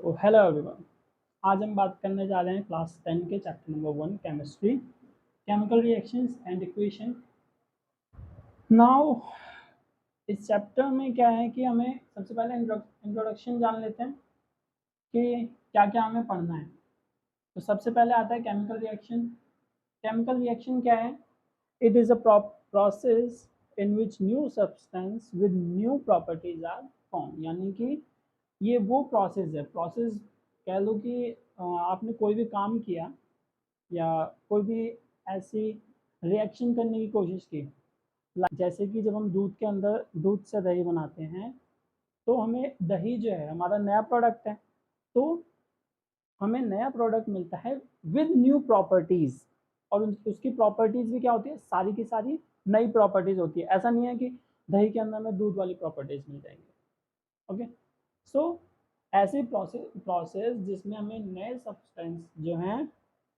तो hello everyone. आज हम बात करने जा रहे हैं क्लास 10 के chapter number 1 chemistry, chemical reactions and equation. Now इस चैप्टर में क्या है कि हमें सबसे पहले इंट्रोडक्शन जान लेते हैं कि क्या क्या हमें पढ़ना है। तो सबसे पहले आता है केमिकल रिएक्शन। केमिकल रिएक्शन क्या है? It is a process in which new substance with new properties are form. यानी कि ये वो प्रोसेस है, प्रोसेस कह लो कि आपने कोई भी काम किया या कोई भी ऐसी रिएक्शन करने की कोशिश की। जैसे कि जब हम दूध के अंदर दूध से दही बनाते हैं तो हमें दही जो है हमारा नया प्रोडक्ट है, तो हमें नया प्रोडक्ट मिलता है विद न्यू प्रॉपर्टीज़। और उसकी प्रॉपर्टीज़ भी क्या होती है? सारी की सारी नई प्रॉपर्टीज़ होती है। ऐसा नहीं है कि दही के अंदर में दूध वाली प्रॉपर्टीज़ मिल जाएंगी। ओके, सो ऐसी प्रोसेस जिसमें हमें नए सब्सटेंस जो हैं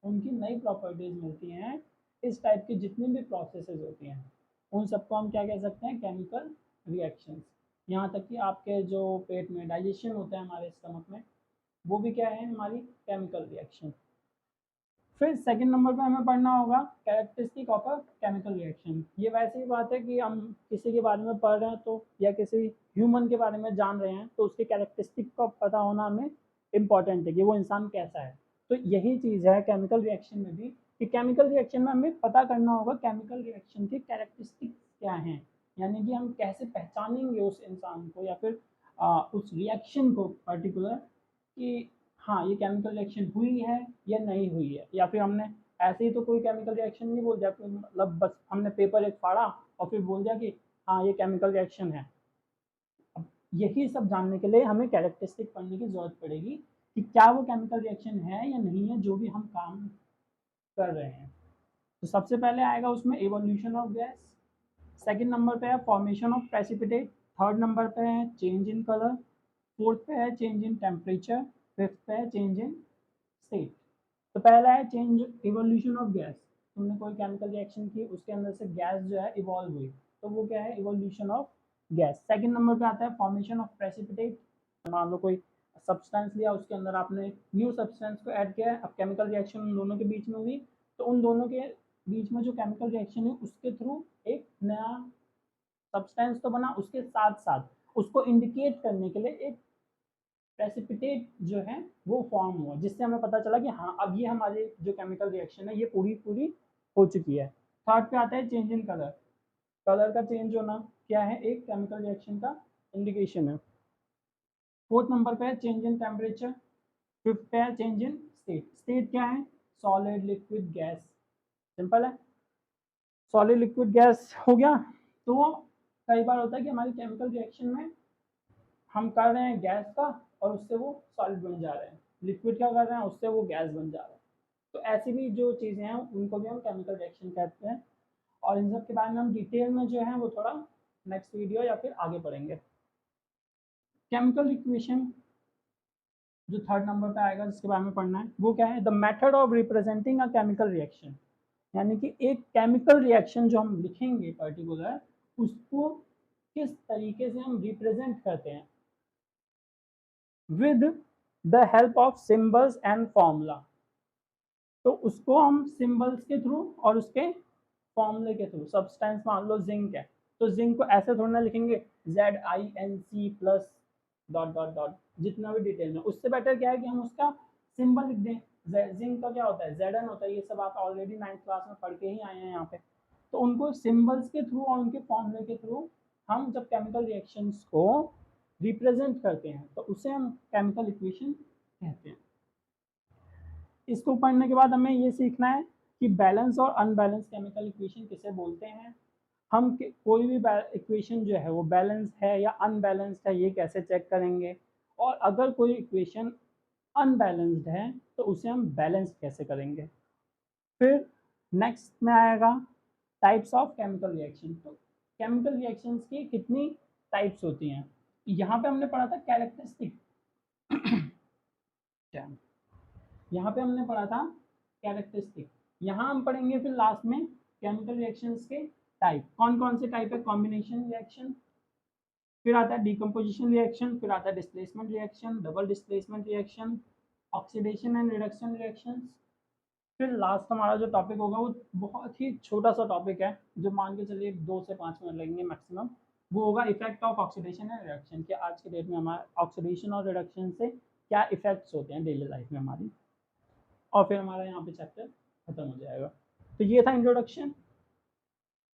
उनकी नई प्रॉपर्टीज मिलती हैं, इस टाइप की जितनी भी प्रोसेसेस होती हैं उन सबको हम क्या कह सकते हैं? Chemical reactions. यहाँ तक कि आपके जो पेट में डाइजेशन होता है हमारे स्टमक में, वो भी क्या है? हमारी केमिकल रिएक्शन। फिर सेकंड नंबर पे हमें पढ़ना होगा characteristic of a chemical reaction. ये वैसे ही बात है कि हम किसी के बारे में पढ़ रहे हैं तो, या किसी ह्यूमन के बारे में जान रहे हैं तो उसके कैरेक्टरिस्टिक का पता होना हमें इम्पॉर्टेंट है कि वो इंसान कैसा है। तो यही चीज़ है केमिकल रिएक्शन में भी, कि केमिकल रिएक्शन में हमें पता करना होगा केमिकल रिएक्शन के कैरेक्टरिस्टिक क्या हैं। यानी कि हम कैसे पहचानेंगे उस इंसान को या फिर उस रिएक्शन को पर्टिकुलर, कि हाँ ये केमिकल रिएक्शन हुई है या नहीं हुई है। या फिर हमने ऐसे ही तो कोई केमिकल रिएक्शन नहीं बोल दिया, मतलब बस हमने पेपर एक फाड़ा और फिर बोल दिया कि हाँ ये केमिकल रिएक्शन है। अब यही सब जानने के लिए हमें कैरेक्टरिस्टिक पढ़ने की जरूरत पड़ेगी कि क्या वो केमिकल रिएक्शन है या नहीं है जो भी हम काम कर रहे हैं। तो सबसे पहले आएगा उसमें evolution of gas, second number पे है formation of precipitate, third number पे है चेंज इन कलर, फोर्थ पे है चेंज इन टेम्परेचर, फिफ्थ पे है चेंज इन स्टेट। तो पहला है चेंज इवोल्यूशन ऑफ गैस। तुमने कोई केमिकल रिएक्शन की, उसके अंदर से गैस जो है इवॉल्व हुई, तो वो क्या है? Evolution of gas. Second number पे आता है फॉर्मेशन ऑफ प्रेसिपिटेट। मान लो कोई सब्सटेंस लिया, उसके अंदर आपने न्यू सब्सटेंस को ऐड किया है, अब केमिकल रिएक्शन उन दोनों के बीच में हुई, तो उन दोनों के बीच में जो केमिकल रिएक्शन है उसके थ्रू एक नया सब्सटेंस तो बना, उसके साथ साथ उसको इंडिकेट करने के लिए एक प्रेसिपिटेट जो है वो फॉर्म हुआ, जिससे हमें पता चला कि हाँ अब ये हमारी जो केमिकल रिएक्शन है ये पूरी पूरी हो चुकी है। थर्ड पे आता है चेंज इन कलर। कलर का चेंज होना क्या है? एक केमिकल रिएक्शन का इंडिकेशन है। फोर्थ नंबर पे है चेंज इन टेम्परेचर। फिफ्थ पे है चेंज इन स्टेट। स्टेट क्या है? Solid, liquid, gas. सिंपल है, सॉलिड, लिक्विड, गैस हो गया। तो कई बार होता है कि हमारी केमिकल रिएक्शन में हम कर रहे हैं गैस का और उससे वो सॉलिड बन जा रहे हैं, लिक्विड का कर रहे हैं उससे वो गैस बन जा रहा है। तो ऐसी भी जो चीज़ें हैं उनको भी हम केमिकल रिएक्शन कहते हैं। और इन सब के बारे में हम डिटेल में जो है वो थोड़ा नेक्स्ट वीडियो या फिर आगे पढ़ेंगे। केमिकल इक्वेशन जो थर्ड नंबर पे आएगा जिसके बारे में पढ़ना है वो क्या है? The method of representing a chemical reaction. यानी कि एक केमिकल रिएक्शन जो हम लिखेंगे पर्टिकुलर, उसको किस तरीके से हम रिप्रेजेंट करते हैं with the help of symbols and formula. तो उसको हम सिंबल्स के थ्रू और उसके फॉर्मूले के थ्रू, सब्सटेंस मान लो जिंक है तो जिंक को ऐसे थोड़ा ना लिखेंगे ZINC plus dot dot dot, जितना भी डिटेल में। उससे बेटर क्या है कि हम उसका सिंबल लिख दें। जिंक का क्या होता है? Zn होता है। ये सब आप ऑलरेडी 9th क्लास में पढ़ के ही आए हैं यहाँ पे। तो उनको सिंबल्स के थ्रू और उनके फॉर्मूले के थ्रू हम जब केमिकल रिएक्शंस को रिप्रेजेंट करते हैं तो उसे हम केमिकल इक्वेशन कहते हैं। इसको पढ़ने के बाद हमें ये सीखना है कि बैलेंस और अनबैलेंस केमिकल इक्वेशन किसे बोलते हैं। हम कोई भी इक्वेशन जो है वो बैलेंस है या अनबैलेंस्ड है ये कैसे चेक करेंगे, और अगर कोई इक्वेशन अनबैलेंस्ड है तो उसे हम बैलेंस कैसे करेंगे। फिर नेक्स्ट में आएगा टाइप्स ऑफ केमिकल रिएक्शन। तो केमिकल रिएक्शंस की कितनी टाइप्स होती हैं। यहाँ पे हमने पढ़ा था कैरेक्टरिस्टिक यहाँ पे हमने पढ़ा था कैरेक्टरिस्टिक। यहाँ हम पढ़ेंगे फिर लास्ट में केमिकल रिएक्शंस के टाइप। कौन कौन से टाइप है? कॉम्बिनेशन रिएक्शन, फिर आता है डिकम्पोजिशन रिएक्शन, फिर आता है displacement reaction, double displacement reaction, oxidation and reduction reactions. फिर लास्ट हमारा जो टॉपिक होगा वो बहुत ही छोटा सा टॉपिक है, जो मान के चलिए 2 से 5 मिनट लगेंगे मैक्सिमम। वो होगा effect of oxidation and reduction, कि आज के डेट में हमारा ऑक्सीडेशन और रिडक्शन से क्या इफेक्ट्स होते हैं डेली लाइफ में हमारी, और फिर हमारा यहाँ पे चैप्टर खत्म हो जाएगा। तो ये था इंट्रोडक्शन।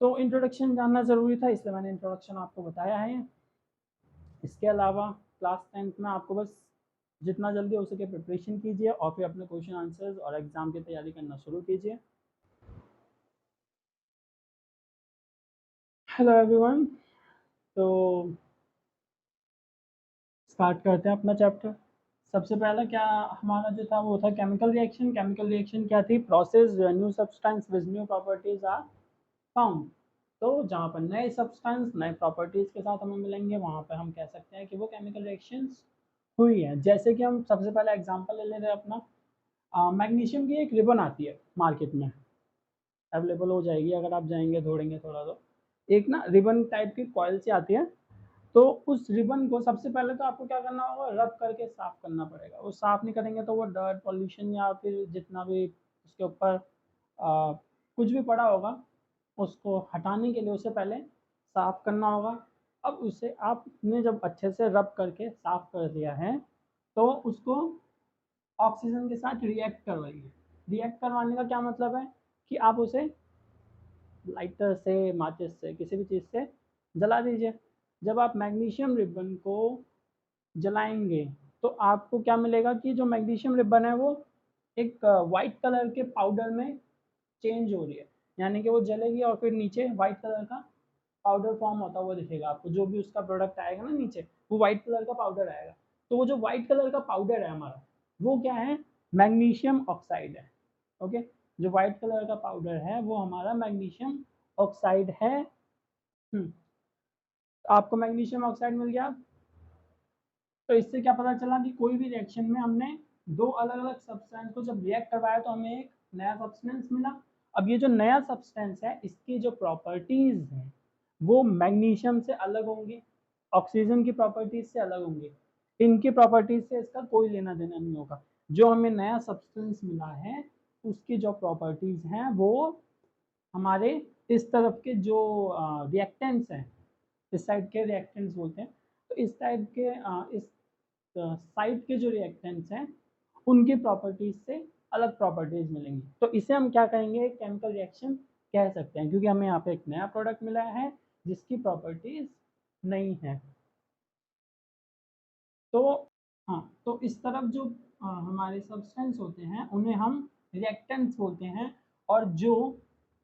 तो इंट्रोडक्शन जानना ज़रूरी था, इसलिए मैंने इंट्रोडक्शन आपको बताया है। इसके अलावा क्लास 10th में आपको बस जितना जल्दी हो सके प्रिपरेशन कीजिए, और फिर अपने क्वेश्चन आंसर्स और एग्ज़ाम की तैयारी करना शुरू कीजिए। हेलो एवरीवन, तो स्टार्ट करते हैं अपना चैप्टर। सबसे पहला क्या हमारा जो था वो था केमिकल रिएक्शन। केमिकल रिएक्शन क्या थी? Process where new substance with new properties are found. तो जहाँ पर नए सब्सटेंस नए प्रॉपर्टीज के साथ हमें मिलेंगे, वहाँ पर हम कह सकते हैं कि वो केमिकल रिएक्शंस हुई है। जैसे कि हम सबसे पहले एग्जांपल ले लेते हैं अपना, मैग्नीशियम की एक रिबन आती है मार्केट में, अवेलेबल हो जाएगी अगर आप जाएंगे ढूंढेंगे थोड़ा। तो एक ना रिबन टाइप की कॉइल सी आती है, तो उस रिबन को सबसे पहले तो आपको क्या करना होगा, रब करके साफ करना पड़ेगा। वो साफ नहीं करेंगे तो वो डर्ट पॉल्यूशन या फिर जितना भी उसके ऊपर कुछ भी पड़ा होगा, उसको हटाने के लिए उसे पहले साफ करना होगा। अब उसे आपने जब अच्छे से रब करके साफ कर दिया है, तो उसको ऑक्सीजन के साथ रिएक्ट करवाइए। रिएक्ट करवाने का क्या मतलब है कि आप उसे लाइटर से, माचिस से, किसी भी चीज़ से जला दीजिए। जब आप मैग्नीशियम रिबन को जलाएंगे तो आपको क्या मिलेगा कि जो मैग्नीशियम रिबन है वो एक वाइट कलर के पाउडर में चेंज हो रही है, यानी कि वो जलेगी और फिर नीचे वाइट कलर का पाउडर फॉर्म होता हुआ दिखेगा आपको। जो भी उसका प्रोडक्ट आएगा ना नीचे, वो वाइट कलर का पाउडर आएगा। तो वो जो वाइट कलर का पाउडर है हमारा, वो क्या है? मैग्नीशियम ऑक्साइड है। ओके, जो वाइट कलर का पाउडर है वो हमारा मैग्नीशियम ऑक्साइड है। आपको मैग्नीशियम ऑक्साइड मिल गया। तो इससे क्या पता चला कि कोई भी रिएक्शन में हमने दो अलग अलग सब्सटेंस को जब रिएक्ट करवाया तो हमें एक नया सब्सटेंस मिला। अब ये जो नया सब्सटेंस है, इसकी जो प्रॉपर्टीज हैं वो मैग्नीशियम से अलग होंगी, ऑक्सीजन की प्रॉपर्टीज से अलग होंगी। इनकी प्रॉपर्टीज से इसका कोई लेना देना नहीं होगा। जो हमें नया सब्सटेंस मिला है उसकी जो प्रॉपर्टीज हैं वो हमारे इस तरफ के जो रिएक्टेंट्स हैं, इस साइड के रिएक्टेंट्स बोलते हैं, तो इस साइड के इस साइड के जो रिएक्टेंट्स हैं उनकी प्रॉपर्टीज से अलग प्रॉपर्टीज मिलेंगी। तो इसे हम क्या कहेंगे? केमिकल रिएक्शन कह सकते हैं, क्योंकि हमें यहाँ पे एक नया प्रोडक्ट मिला है जिसकी प्रॉपर्टीज नहीं है। तो हाँ, तो इस तरफ जो हमारे सब्सटेंस होते हैं उन्हें हम रिएक्टेंट्स बोलते हैं, और जो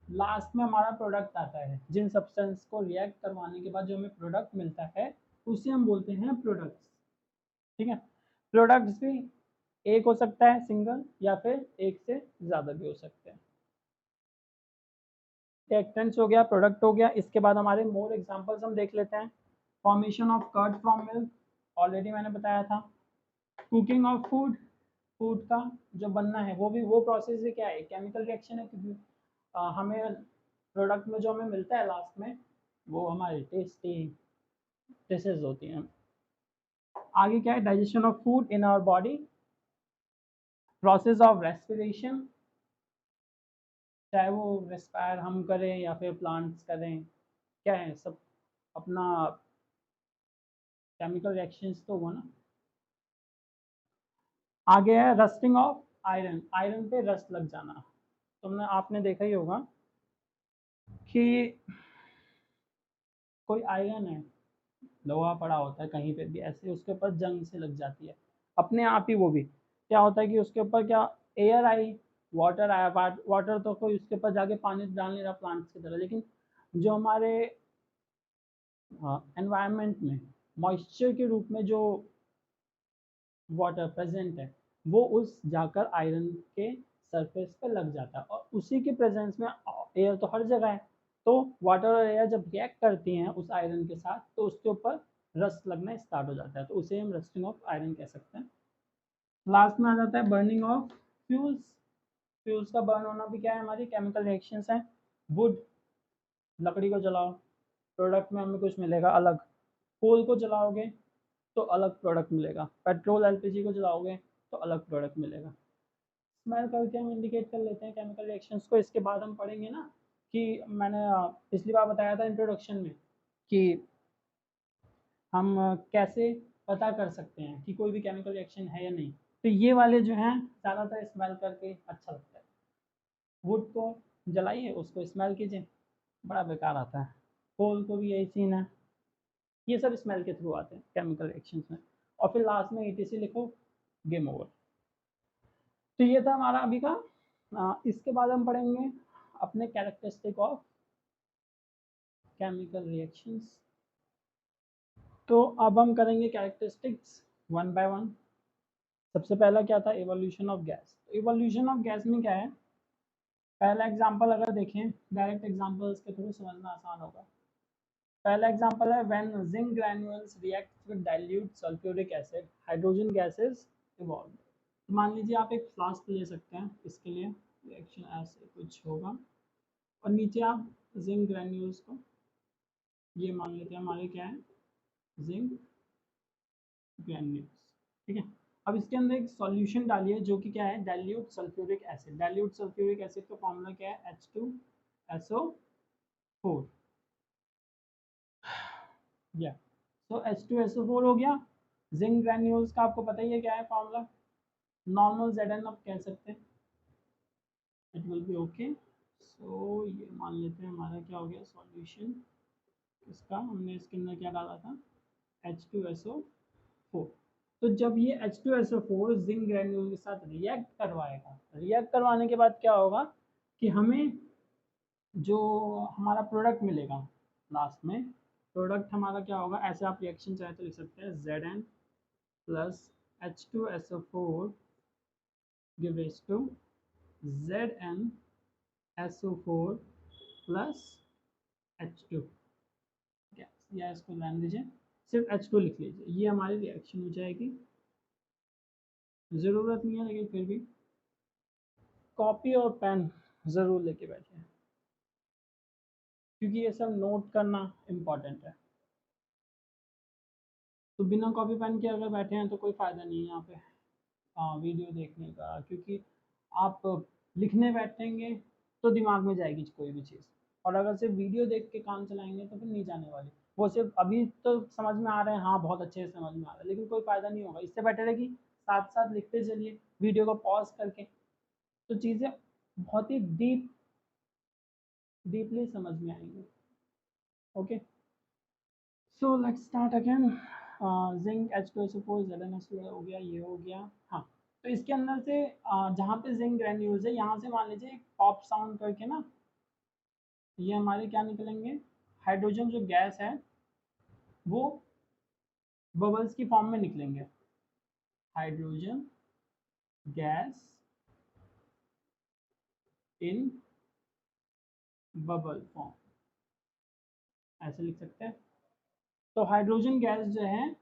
लास्ट में हमारा प्रोडक्ट आता है, जिन सब्सटेंस को रिएक्ट करवाने के बाद जो हमें प्रोडक्ट मिलता है, उसे हम बोलते हैं प्रोडक्ट्स। ठीक है, प्रोडक्ट्स भी एक हो सकता है सिंगल, या फिर एक से ज़्यादा भी हो सकते हैं। रिएक्टेंट्स हो गया, प्रोडक्ट हो गया। इसके बाद हमारे मोर एग्जांपल्स हम देख लेते हैं। Formation of curd from milk, already मैंने बताया था। कुकिंग ऑफ फूड, फूड का जो बनना है वो भी, वो प्रोसेस भी क्या है? केमिकल रिएक्शन है, क्योंकि हमें प्रोडक्ट में जो हमें मिलता है लास्ट में, वो हमारी टेस्टी डिशेज होती हैं। आगे क्या है? Digestion of food in our body, process of respiration, चाहे वो रेस्पायर हम करें या फिर प्लांट्स करें, क्या है सब अपना केमिकल रिएक्शंस तो हुआ ना। आगे है रस्टिंग ऑफ आयरन, आयरन पे रस्ट लग जाना। तुमने आपने देखा ही होगा कि कोई आयरन है, लोहा पड़ा होता है कहीं पे भी, ऐसे उसके ऊपर जंग से लग जाती है अपने आप ही। वो भी क्या होता है कि उसके ऊपर क्या, एयर आई, वाटर आया, वाटर तो कोई उसके ऊपर जाके पानी डाल नहीं रहा प्लांट्स की तरह, लेकिन जो हमारे एनवायरनमेंट में मॉइस्चर के रूप में जो वाटर प्रेजेंट है, वो उस जाकर आयरन के सरफेस पे लग जाता है, और उसी के प्रेजेंस में एयर तो हर जगह है। तो वाटर और एयर जब रिएक्ट करती हैं उस आयरन के साथ, तो उसके ऊपर रस्ट लगना स्टार्ट हो जाता है, तो उसे हम रस्टिंग ऑफ आयरन कह सकते हैं। लास्ट में आ जाता है बर्निंग ऑफ फ्यूल्स। फ्यूल्स का बर्न होना भी क्या है? हमारी केमिकल रिएक्शंस हैं। वुड, लकड़ी को जलाओ, प्रोडक्ट में हमें कुछ मिलेगा अलग, कोल को जलाओगे तो अलग प्रोडक्ट मिलेगा, पेट्रोल एलपीजी को जलाओगे तो अलग प्रोडक्ट मिलेगा। स्मेल करके हम इंडिकेट कर लेते हैं केमिकल रिएक्शंस को। इसके बाद हम पढ़ेंगे ना कि मैंने पिछली बार बताया था इंट्रोडक्शन में कि हम कैसे पता कर सकते हैं कि कोई भी केमिकल रिएक्शन है या नहीं। तो ये वाले जो हैं ज़्यादातर स्मेल करके अच्छा लगता है। वुड को जलाइए, उसको स्मेल कीजिए, बड़ा बेकार आता है। कोल को भी यही सीन है, ये सब स्मेल के थ्रू आते हैं केमिकल रिएक्शंस में। और फिर लास्ट में ETC लिखो, गेम ओवर। तो ये था हमारा अभी का। इसके बाद हम पढ़ेंगे अपने कैरेक्टरिस्टिक ऑफ केमिकल रिएक्शंस। तो अब हम करेंगे कैरेक्टरिस्टिक्स वन बाय वन। सबसे पहला क्या था, evolution of gas. Evolution of gas में क्या है, पहला एग्जांपल अगर देखें, डायरेक्ट एग्जांपल्स के थ्रू समझना आसान होगा। पहला एग्जांपल है when zinc granules react with dilute sulphuric acid, hydrogen gases evolve. मान लीजिए आप एक फ्लास्क ले सकते हैं, इसके लिए रिएक्शन ऐसे कुछ होगा, और नीचे आप जिंक ग्रैन्यूल्स को, ये मान लेते हैं हमारे क्या है, जिंक ग्रैन्यूल्स, ठीक है। अब इसके अंदर एक सॉल्यूशन डालिए जो कि क्या है, dilute sulphuric acid. Dilute sulphuric acid का फॉर्मूला क्या है, H2SO4। या तो H2SO4 हो गया। जिंक ग्रैन्यूल्स का आपको पता ही है क्या है फॉर्मूला, नॉर्मल Zn आप कह सकते हैं, इट विल बी ओके। सो ये मान लेते हैं हमारा क्या हो गया सॉल्यूशन, इसका हमने इसके अंदर क्या डाला था, H2SO4। तो जब ये H2SO4 जिंक ग्रैन्यूल के साथ रिएक्ट करवाएगा, रिएक्ट करवाने के बाद क्या होगा कि हमें जो हमारा प्रोडक्ट मिलेगा लास्ट में, प्रोडक्ट हमारा क्या होगा, ऐसे आप रिएक्शन चाहे तो लिख सकते हैं, Zn plus H2SO4 give rise to ZnSO4 plus H2 gas, या इसको रहने दीजिए, सिर्फ H2 लिख लीजिए, ये हमारी रिएक्शन हो जाएगी। ज़रूरत नहीं है लेकिन फिर भी कॉपी और पेन ज़रूर लेके बैठिए, क्योंकि ये सब नोट करना इम्पॉर्टेंट है। तो बिना कॉपी पेन के अगर बैठे हैं तो कोई फ़ायदा नहीं है यहाँ पे वीडियो देखने का, क्योंकि आप लिखने बैठेंगे तो दिमाग में जाएगी कोई भी चीज़, और अगर सिर्फ वीडियो देख के काम चलाएंगे तो फिर नहीं जाने वाली। वो सिर्फ अभी तो समझ में आ रहे हैं, हाँ बहुत अच्छे से समझ में आ रहा है, लेकिन कोई फ़ायदा नहीं होगा। इससे बेटर है कि साथ साथ लिखते चलिए, वीडियो को पॉज करके, तो चीज़ें बहुत ही डीपली समझ में आएंगी। Okay, so let's start again. Zinc H2SO4 ZnSO हो गया, ये हो गया। हाँ, तो इसके अंदर से जहाँ पे जिंक ग्रैन्यूल्स है, यहाँ से मान लीजिए पॉप साउंड करके ना, ये हमारे क्या निकलेंगे, हाइड्रोजन जो गैस है वो बबल्स की फॉर्म में निकलेंगे, hydrogen gas in bubble form, ऐसे लिख सकते हैं। तो हाइड्रोजन गैस जो है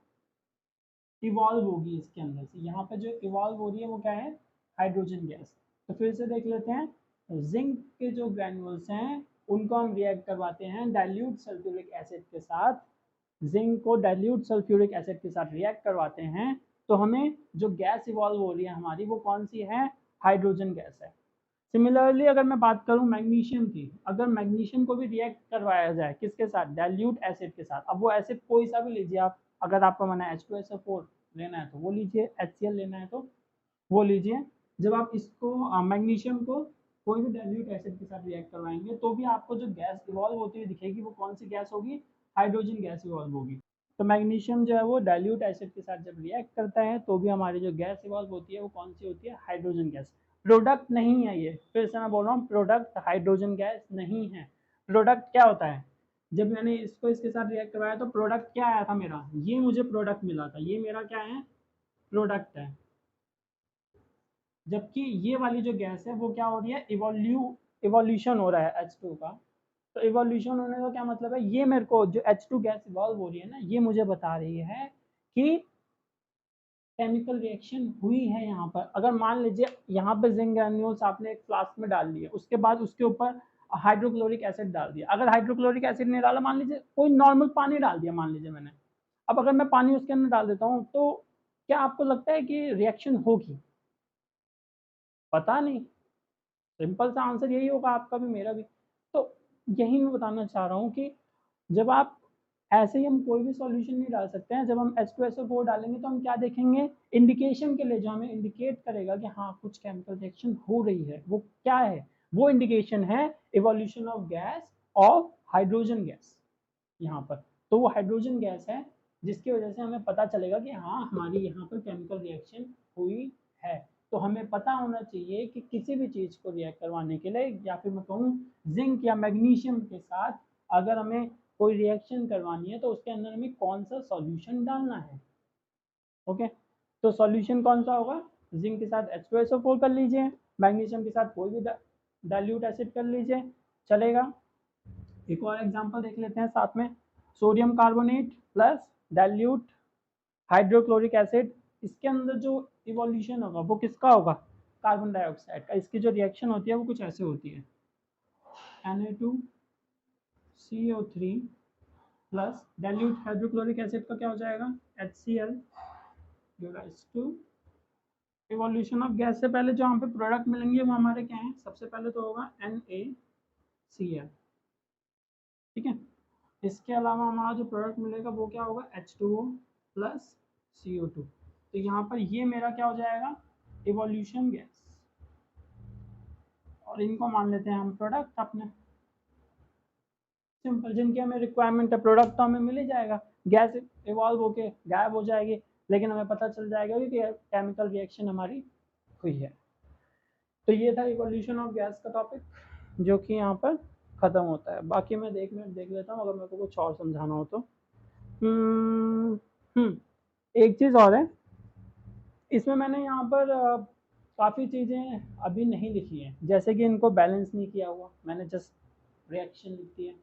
इवॉल्व होगी इसके अंदर से, यहाँ पे जो इवॉल्व हो रही है वो क्या है, हाइड्रोजन गैस। तो फिर से देख लेते हैं, जिंक के जो ग्रैन्यूल्स हैं उनको हम रिएक्ट करवाते हैं डाइल्यूट सल्फ्यूरिक एसिड के साथ, जिंक को डाइल्यूट सल्फ्यूरिक एसिड के साथ रिएक्ट करवाते हैं, तो हमें जो गैस इवॉल्व हो रही है हमारी, वो कौन सी है, हाइड्रोजन गैस है। सिमिलरली अगर मैं बात करूं मैग्नीशियम की, अगर मैग्नीशियम को भी रिएक्ट करवाया जाए किसके साथ, डाइल्यूट एसिड के साथ, अब वो एसिड कोई सा भी लीजिए आप, अगर आपको मना H2SO4 लेना है तो वो लीजिए, HCl लेना है तो वो लीजिए। जब आप इसको मैग्नीशियम को कोई भी डाइल्यूट एसिड के साथ रिएक्ट करवाएंगे तो भी आपको जो गैस इवॉल्व होती हुई दिखेगी वो कौन सी गैस होगी, हाइड्रोजन गैस इवॉल्व होगी। तो मैग्नीशियम जो है वो डाइल्यूट एसिड के साथ जब रिएक्ट करता है तो भी हमारी जो गैस इवॉल्व होती है वो कौन सी होती है, हाइड्रोजन गैस। प्रोडक्ट नहीं है ये, फिर से मैं बोल रहा हूँ, प्रोडक्ट हाइड्रोजन गैस नहीं है। प्रोडक्ट क्या होता है, जब मैंने इसको इसके साथ रिएक्ट करवाया तो प्रोडक्ट क्या आया था मेरा, ये मुझे प्रोडक्ट मिला था, ये मेरा क्या है, प्रोडक्ट है। जबकि ये वाली जो गैस है वो क्या हो रही है, इवोल्यूशन हो रहा है H2 का। तो इवोल्यूशन होने का क्या मतलब है, ये मेरे को जो H2 गैस इवॉल्व हो रही है ना, ये मुझे बता रही है कि केमिकल रिएक्शन हुई है यहाँ पर। अगर मान लीजिए यहाँ पे जिंक ग्रैन्यूल्स आपने एक फ्लास्क में डाल दिए, उसके बाद उसके ऊपर हाइड्रोक्लोरिक एसिड डाल दिया, अगर हाइड्रोक्लोरिक एसिड नहीं डाला, मान लीजिए कोई नॉर्मल पानी डाल दिया मान लीजिए मैंने, अब अगर मैं पानी उसके अंदर डाल देता हूँ तो क्या आपको लगता है कि रिएक्शन होगी? पता नहीं, सिंपल सा आंसर यही होगा आपका भी मेरा भी। तो यही मैं बताना चाह रहा हूँ कि जब आप ऐसे ही हम कोई भी सॉल्यूशन नहीं डाल सकते हैं। जब हम H2SO4 डालेंगे तो हम क्या देखेंगे, इंडिकेशन के लिए जो हमें इंडिकेट करेगा कि हाँ कुछ केमिकल रिएक्शन हो रही है, वो क्या है, वो इंडिकेशन है evolution of gas off hydrogen gas यहाँ पर। तो वो हाइड्रोजन गैस है जिसकी वजह से हमें पता चलेगा कि हाँ हमारी यहाँ पर केमिकल रिएक्शन हुई है। तो हमें पता होना चाहिए कि किसी भी चीज़ को रिएक्ट करवाने के लिए, या फिर मैं कहूँ जिंक या मैग्नीशियम के साथ अगर हमें कोई रिएक्शन करवानी है तो उसके अंदर हमें कौन सा सॉल्यूशन डालना है। ओके, तो सॉल्यूशन कौन सा होगा, जिंक के साथ H2SO4 कर लीजिए, मैग्नीशियम के साथ कोई भी डाइल्यूट एसिड कर लीजिए, चलेगा। एक और एग्जांपल देख लेते हैं साथ में, sodium carbonate plus dilute hydrochloric acid. इसके अंदर जो इवोल्यूशन होगा वो किसका होगा, कार्बन डाइऑक्साइड का। इसकी जो रिएक्शन होती है वो कुछ ऐसे होती है, Na2CO3 plus dilute hydrochloric acid का क्या हो जाएगा, HCl gives to evolution of gas. से पहले जो यहाँ पे प्रोडक्ट मिलेंगे वो हमारे क्या हैं, सबसे पहले तो होगा NaCl, ठीक है। इसके अलावा हमारा जो प्रोडक्ट मिलेगा वो क्या होगा, H2O प्लस CO2। तो यहाँ पर ये मेरा क्या हो जाएगा, इवोल्यूशन गैस, और इनको मान लेते हैं हम प्रोडक्ट अपने। सिंपल, जिनकी हमें रिक्वायरमेंट है, प्रोडक्ट तो हमें मिल ही जाएगा, गैस इवॉल्व होके गायब हो जाएगी, लेकिन हमें पता चल जाएगा कि केमिकल रिएक्शन हमारी हुई है। तो ये था इवोल्यूशन ऑफ गैस का टॉपिक जो कि यहाँ पर ख़त्म होता है। बाकी मैं देख लेता हूँ अगर मेरे को कुछ और समझाना हो तो। एक चीज़ और है, इसमें मैंने यहाँ पर काफ़ी चीज़ें अभी नहीं लिखी हैं, जैसे कि इनको बैलेंस नहीं किया हुआ, मैंने जस्ट रिएक्शन लिख दी है।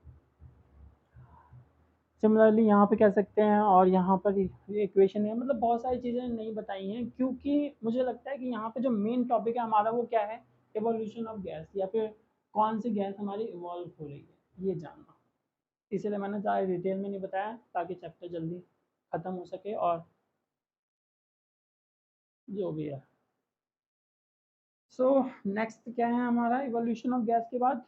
सिमिलरली यहाँ पे कह सकते हैं, और यहाँ पर इक्वेशन है, मतलब बहुत सारी चीज़ें नहीं बताई हैं क्योंकि मुझे लगता है कि यहाँ पे जो मेन टॉपिक है हमारा वो क्या है, इवोल्यूशन ऑफ गैस, या फिर कौन सी गैस हमारी इवॉल्व हो रही है ये जानना। इसलिए मैंने ज़्यादा डिटेल में नहीं बताया ताकि चैप्टर जल्दी ख़त्म हो सके, और जो भी है। सो नेक्स्ट क्या है हमारा इवोल्यूशन ऑफ गैस के बाद,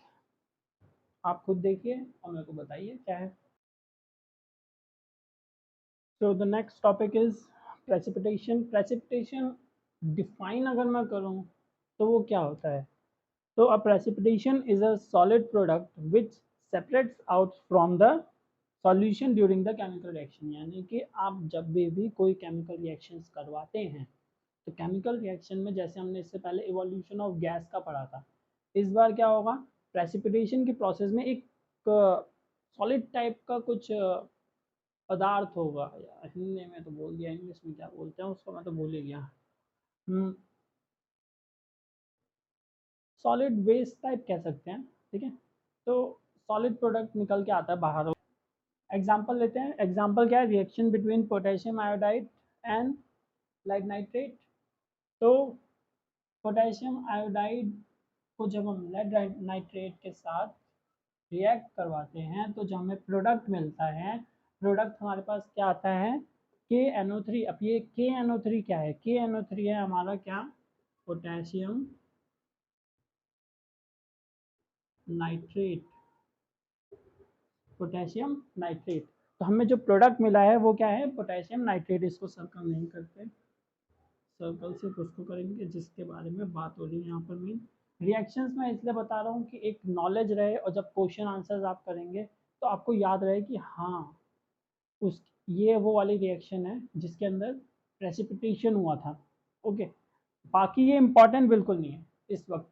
आप खुद देखिए और मेरे को बताइए क्या है। So the next topic is precipitation. Precipitation define अगर मैं करूँ तो वो क्या होता है, तो a precipitation is a solid product which separates out from the solution during the chemical reaction. यानी कि आप जब भी कोई केमिकल रिएक्शंस करवाते हैं तो केमिकल रिएक्शन में, जैसे हमने इससे पहले इवोल्यूशन ऑफ गैस का पढ़ा था, इस बार क्या होगा, प्रेसिपिटेशन की प्रोसेस में एक सॉलिड टाइप का कुछ पदार्थ होगा, या हिंदी में तो बोल दिया, इंग्लिश में क्या बोलते हैं उसको मैं तो भूल ही गया, सॉलिड वेस्ट टाइप कह सकते हैं, ठीक है। तो सॉलिड प्रोडक्ट निकल के आता है बाहर। एग्जाम्पल लेते हैं, एग्जाम्पल क्या है, reaction between potassium iodide and light nitrate. तो पोटेशियम आयोडाइड को जब हम लेड नाइट्रेट के साथ रिएक्ट करवाते हैं तो जो हमें प्रोडक्ट मिलता है, प्रोडक्ट हमारे पास क्या आता है, KNO3। अब ये KNO3 क्या है, KNO3 है हमारा क्या, पोटेशियम नाइट्रेट, पोटेशियम नाइट्रेट। तो हमें जो प्रोडक्ट मिला है वो क्या है, पोटेशियम नाइट्रेट। इसको सर्कल नहीं करते, सर्कल सिर्फ उसको करेंगे जिसके बारे में बात हो रही है यहाँ पर। मेन रिएक्शंस में इसलिए बता रहा हूँ कि एक नॉलेज रहे, और जब क्वेश्चन आंसर्स आप करेंगे तो आपको याद रहे कि हाँ उस ये वो वाली रिएक्शन है जिसके अंदर प्रेसिपिटेशन हुआ था। ओके, बाकी ये इम्पॉर्टेंट बिल्कुल नहीं है इस वक्त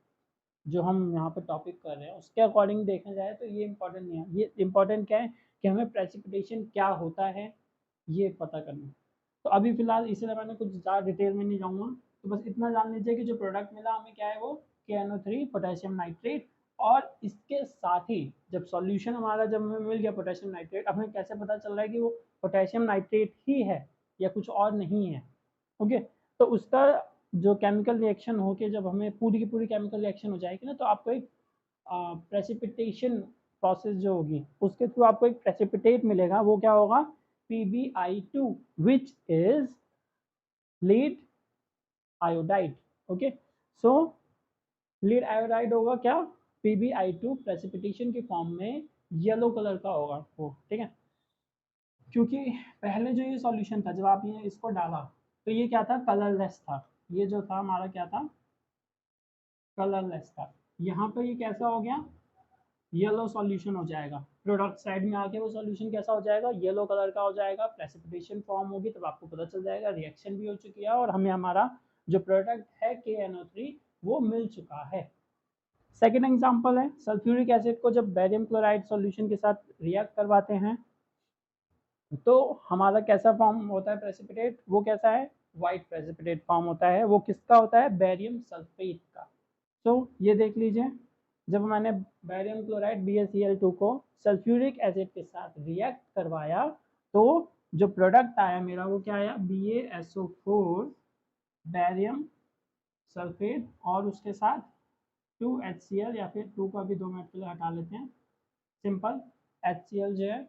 जो हम यहाँ पर टॉपिक कर रहे हैं, उसके अकॉर्डिंग देखा जाए तो ये इम्पॉर्टेंट नहीं है। ये इम्पॉर्टेंट क्या है कि हमें प्रेसिपिटेशन क्या होता है ये पता करना है। तो अभी फिलहाल इसलिए मैंने कुछ ज़्यादा डिटेल में नहीं जाऊँगा, तो बस इतना जान लीजिए कि जो प्रोडक्ट मिला हमें क्या है, वो KNO3 पोटेशियम नाइट्रेट। और इसके साथ ही जब सॉल्यूशन हमारा जब हमें मिल गया पोटेशियम नाइट्रेट, अब हमें कैसे पता चल रहा है कि वो पोटेशियम नाइट्रेट ही है या कुछ और नहीं है। ओके, तो उसका जो केमिकल रिएक्शन होके जब हमें पूरी की पूरी केमिकल रिएक्शन हो जाएगी ना, तो आपको एक प्रेसिपिटेशन प्रोसेस जो होगी उसके थ्रू आपको एक प्रेसिपिटेट मिलेगा। वो क्या होगा, PbI2 which is lead iodide. Okay, so lead iodide होगा क्या, PbI2 प्रेसिपिटेशन के फॉर्म में येलो कलर का होगा वो, ठीक है। क्योंकि पहले जो ये सॉल्यूशन था, जब आप ये इसको डाला तो ये क्या था, कलरलेस था। ये जो था हमारा क्या था, कलरलेस था। यहाँ पे ये कैसा हो गया, येलो सॉल्यूशन हो जाएगा। प्रोडक्ट साइड में आके वो सॉल्यूशन कैसा हो जाएगा, येलो कलर का हो जाएगा। प्रेसिपिटेशन फॉर्म होगी तब आपको पता चल जाएगा रिएक्शन भी हो चुकी है और हमें हमारा जो प्रोडक्ट है KNO3 वो मिल चुका है। सेकेंड एग्जाम्पल है, सल्फ्यूरिक एसिड को जब बेरियम क्लोराइड सॉल्यूशन के साथ रिएक्ट करवाते हैं तो हमारा कैसा फॉर्म होता है प्रेसिपिटेट, वो कैसा है, व्हाइट प्रेसिपिटेट फॉर्म होता है। वो किसका होता है, बेरियम सल्फेट का। तो ये देख लीजिए, जब मैंने बेरियम क्लोराइड BaCl2 को सल्फ्यूरिक एसिड के साथ रिएक्ट करवाया तो जो प्रोडक्ट आया मेरा वो क्या आया, BaSO4 बेरियम सल्फेट और उसके साथ 2HCl, या फिर 2 का भी 2 मिनट के लिए हटा लेते हैं, सिंपल HCl जो है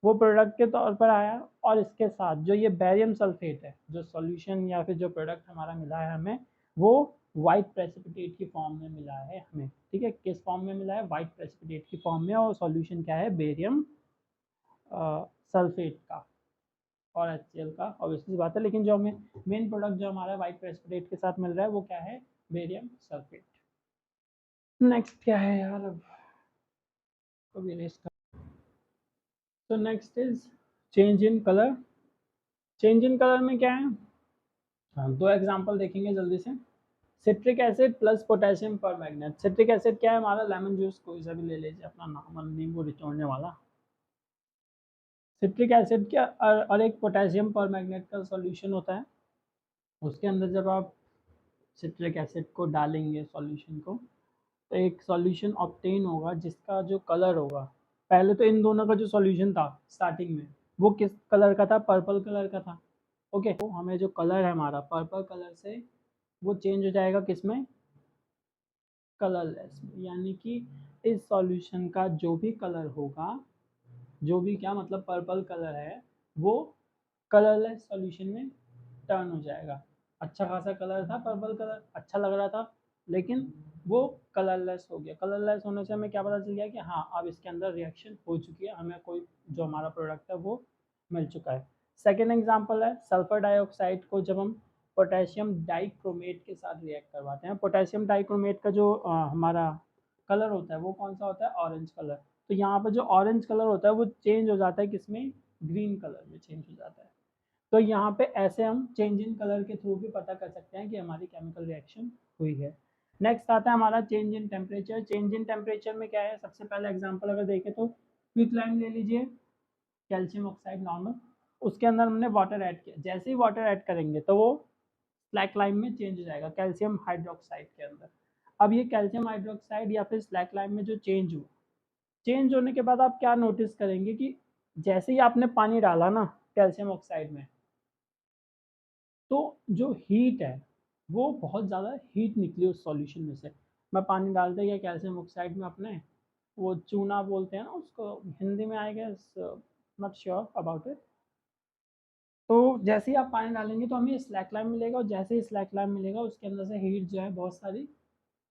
वो प्रोडक्ट के तौर पर आया। और इसके साथ जो ये बेरियम सल्फेट है, जो सॉल्यूशन या फिर जो प्रोडक्ट हमारा मिला है हमें, वो वाइट प्रेसिपिटेट की फॉर्म में मिला है हमें, ठीक है। किस फॉर्म में मिला है, वाइट प्रेसिपिटेट की फॉर्म में, और सॉल्यूशन क्या है, बेरियम सल्फेट का और HCl का, ऑब्वियसली बात है। लेकिन जो हमें मेन प्रोडक्ट जो हमारा वाइट प्रेसिपिटेट के साथ मिल रहा है वो क्या है, बेरियम सल्फेट। नेक्स्ट क्या है यार, अब कभी रेस कर। तो next is change in colour. Change in colour में क्या है, हम दो एग्जांपल देखेंगे जल्दी से। सिट्रिक एसिड प्लस पोटेशियम पर मैग्नेट। सिट्रिक एसिड क्या है हमारा, लेमन जूस कोई सा भी ले लीजिए, अपना नाम नींबू निचोड़ने वाला। सिट्रिक एसिड क्या, और एक पोटेशियम पर मैग्नेट का सॉल्यूशन होता है। उसके अंदर जब आप सिट्रिक एसिड को डालेंगे सॉल्यूशन को, तो एक सॉल्यूशन ऑब्टेन होगा जिसका जो कलर होगा, पहले तो इन दोनों का जो सॉल्यूशन था स्टार्टिंग में वो किस कलर का था, पर्पल कलर का था। ओके, तो हमें जो कलर है हमारा पर्पल कलर से वो चेंज हो जाएगा किसमें, कलरलेस में। यानी कि इस सॉल्यूशन का जो भी कलर होगा, जो भी क्या मतलब पर्पल कलर है, वो कलरलेस सॉल्यूशन में टर्न हो जाएगा। अच्छा खासा कलर था, पर्पल कलर अच्छा लग रहा था, लेकिन वो कलरलेस हो गया। कलरलेस होने से हमें क्या पता चल गया कि हाँ अब इसके अंदर रिएक्शन हो चुकी है, हमें कोई जो हमारा प्रोडक्ट है वो मिल चुका है। सेकेंड एग्जाम्पल है, सल्फर डाइऑक्साइड को जब हम पोटेशियम डाइक्रोमेट के साथ रिएक्ट करवाते हैं। पोटेशियम डाइक्रोमेट का जो हमारा कलर होता है वो कौन सा होता है, ऑरेंज कलर। तो यहाँ पर जो ऑरेंज कलर होता है वो चेंज हो जाता है किसमें, ग्रीन कलर में चेंज हो जाता है। तो यहाँ पे ऐसे हम चेंज इन कलर के थ्रू भी पता कर सकते हैं कि हमारी केमिकल रिएक्शन हुई है। नेक्स्ट आता है हमारा change in temperature. Change in temperature में क्या है, सबसे पहले एग्जांपल अगर देखें तो क्विक लाइम ले लीजिए, कैल्शियम ऑक्साइड नॉर्मल, उसके अंदर हमने वाटर ऐड किया। जैसे ही वाटर ऐड करेंगे तो वो स्लैक लाइम में चेंज हो जाएगा कैल्शियम हाइड्रोक्साइड के अंदर। अब ये कैल्शियम हाइड्रोक्साइड या फिर स्लैक लाइम में जो चेंज हुआ, चेंज होने के बाद आप क्या नोटिस करेंगे कि जैसे ही आपने पानी डाला ना कैल्शियम ऑक्साइड में, तो जो हीट है वो बहुत ज़्यादा हीट निकली उस सॉल्यूशन में से। मैं पानी डालते गया कैल्शियम ऑक्साइड में अपने, वो चूना बोलते हैं ना उसको हिंदी में, I guess not sure about it. तो जैसे ही आप पानी डालेंगे तो हमें स्लैक लाइम मिलेगा, और जैसे ही स्लैक लाइम मिलेगा उसके अंदर से हीट जो है बहुत सारी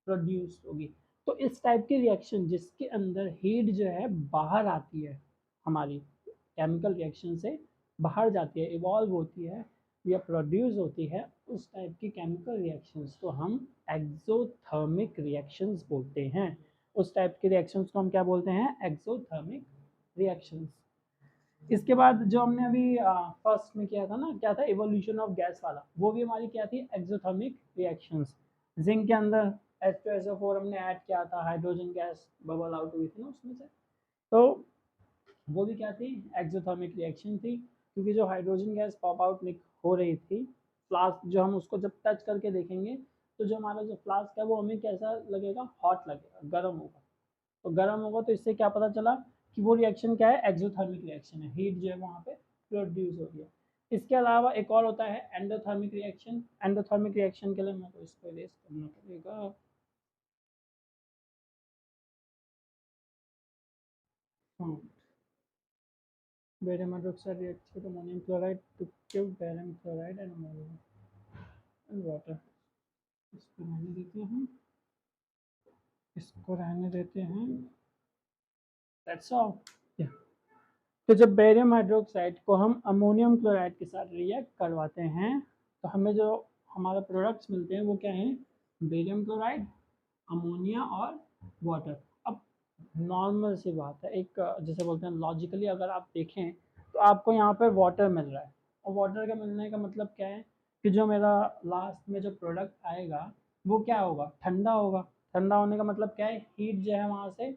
प्रोड्यूस होगी। तो इस टाइप की रिएक्शन जिसके अंदर हीट जो है बाहर आती है, हमारी केमिकल रिएक्शन से बाहर जाती है, इवॉल्व होती है या प्रोड्यूस होती है, उस टाइप की केमिकल रिएक्शंस को हम एक्सोथर्मिक रिएक्शंस बोलते हैं। उस टाइप के रिएक्शंस को हम क्या बोलते हैं, एक्सोथर्मिक रिएक्शंस। इसके बाद जो हमने अभी फर्स्ट में किया था ना, क्या था, इवोल्यूशन ऑफ गैस वाला, वो भी हमारी क्या थी, एक्सोथर्मिक रिएक्शंस। जिंक के अंदर H2SO4 हमने ऐड किया था, हाइड्रोजन गैस बबल आउट हुई थी ना उसमें से, तो वो भी क्या थी, एक्सोथर्मिक रिएक्शन थी। क्योंकि जो हाइड्रोजन गैस पॉप आउट हो रही थी, फ्लास्क जो हम उसको जब टच करके देखेंगे तो जो हमारा जो फ्लास्क है वो हमें कैसा लगेगा, हॉट लगेगा, गर्म होगा। तो गर्म होगा तो इससे क्या पता चला कि वो रिएक्शन क्या है, एक्सोथर्मिक रिएक्शन है, हीट जो है वहाँ पे प्रोड्यूस हो रही है। इसके अलावा एक और होता है एंडोथर्मिक रिएक्शन। एंडोथर्मिक रिएक्शन के लिए मेरे को इसको इरेज करना पड़ेगा। Barium hydroxide reacts with ammonium chloride to give barium chloride and ammonium and water. इसको रहने देते हैं, इसको रहने देते हैं। That's all. Yeah. तो जब बेरियम हाइड्रोक्साइड को हम अमोनियम क्लोराइड के साथ रिएक्ट करवाते हैं तो हमें जो हमारे प्रोडक्ट्स मिलते हैं वो क्या हैं? बेरियम क्लोराइड, अमोनिया और वाटर। अब नॉर्मल सी बात है, एक जैसे बोलते हैं लॉजिकली अगर आप देखें तो आपको यहाँ पर वाटर मिल रहा है, और वाटर का मिलने का मतलब क्या है कि जो मेरा लास्ट में जो प्रोडक्ट आएगा वो क्या होगा? ठंडा होगा। ठंडा होने का मतलब क्या है? हीट जो है वहाँ से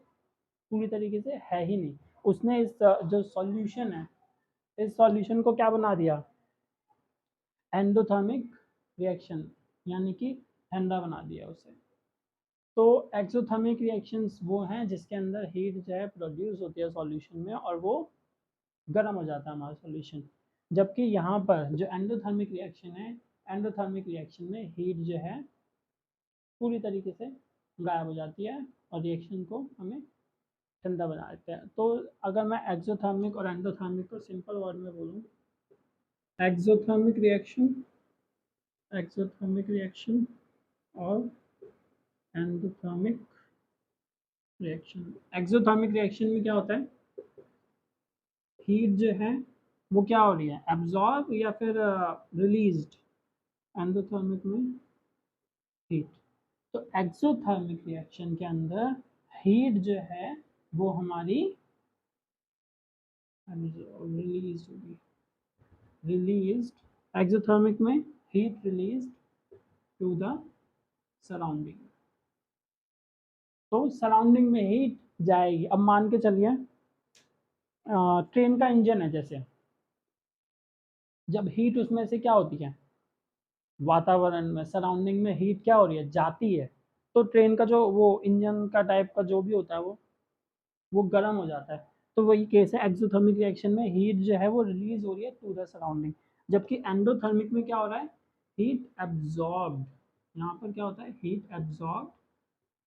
पूरी तरीके से है ही नहीं। उसने इस जो सॉल्यूशन है, इस सॉल्यूशन को क्या बना दिया? एंडोथर्मिक रिएक्शन, यानी कि ठंडा बना दिया उसे। तो एक्सोथर्मिक रिएक्शंस वो हैं जिसके अंदर हीट जो है प्रोड्यूस होती है सॉल्यूशन में और वो गर्म हो जाता है हमारा सॉल्यूशन। जबकि यहाँ पर जो एंडोथर्मिक रिएक्शन है, एंडोथर्मिक रिएक्शन में हीट जो है पूरी तरीके से गायब हो जाती है और रिएक्शन को हमें ठंडा बना देते हैं। तो अगर मैं एक्सोथर्मिक और एंडोथर्मिक को सिंपल वर्ड में बोलूँ, एक्सोथर्मिक रिएक्शन, एक्सोथर्मिक रिएक्शन और एंडोथर्मिक रिएक्शन। एक्सोथर्मिक रिएक्शन में क्या होता है? हीट जो है वो क्या हो रही है? एब्जॉर्ब या फिर रिलीज्ड। एंडोथर्मिक में हीट। तो एक्सोथर्मिक रिएक्शन के अंदर हीट जो है वो हमारी रिलीज होगी, रिलीज्ड। एक्सोथर्मिक में heat released to the surrounding. तो सराउंडिंग में हीट जाएगी। अब मान के चलिए ट्रेन का इंजन है, जैसे जब हीट उसमें से क्या होती है? वातावरण में, सराउंडिंग में हीट क्या हो रही है? जाती है। तो ट्रेन का जो वो इंजन का टाइप का जो भी होता है वो गर्म हो जाता है। तो वही केस है, एक्सोथर्मिक रिएक्शन में हीट जो है वो रिलीज हो रही है टू द सराउंडिंग। जबकि एंडोथर्मिक में क्या हो रहा है? Heat absorbed. यहाँ पर क्या होता है? Heat absorbed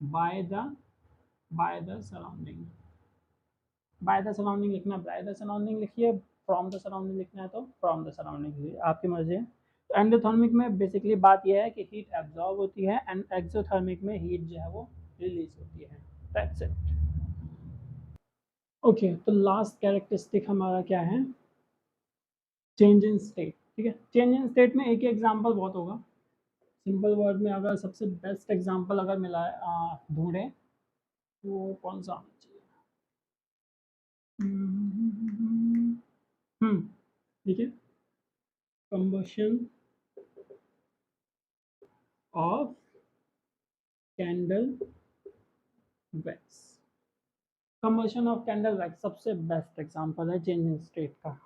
by the surrounding. By the surrounding लिखना है बाय द सराउंडिंग लिखिए, फ्रॉम द सराउंडिंग लिखना है तो फ्रॉम द सराउंडिंग लिखिए, आपकी मर्जी है। तो एंडोथर्मिक में बेसिकली बात यह है कि हीट एब्जॉर्ब होती है एंड एक्सोथर्मिक में हीट जो है वो रिलीज होती है। That's it. ओके, तो लास्ट कैरेक्टरिस्टिक हमारा क्या है? Change in state. ठीक है, चेंज इन स्टेट में एक ही एग्जांपल बहुत होगा। सिंपल वर्ड में अगर सबसे बेस्ट एग्जांपल अगर मिला है ढूंढे तो कौन सा आना चाहिए? ठीक है, combustion of candle wax. Combustion of candle wax सबसे बेस्ट एग्जांपल है चेंज इन स्टेट का।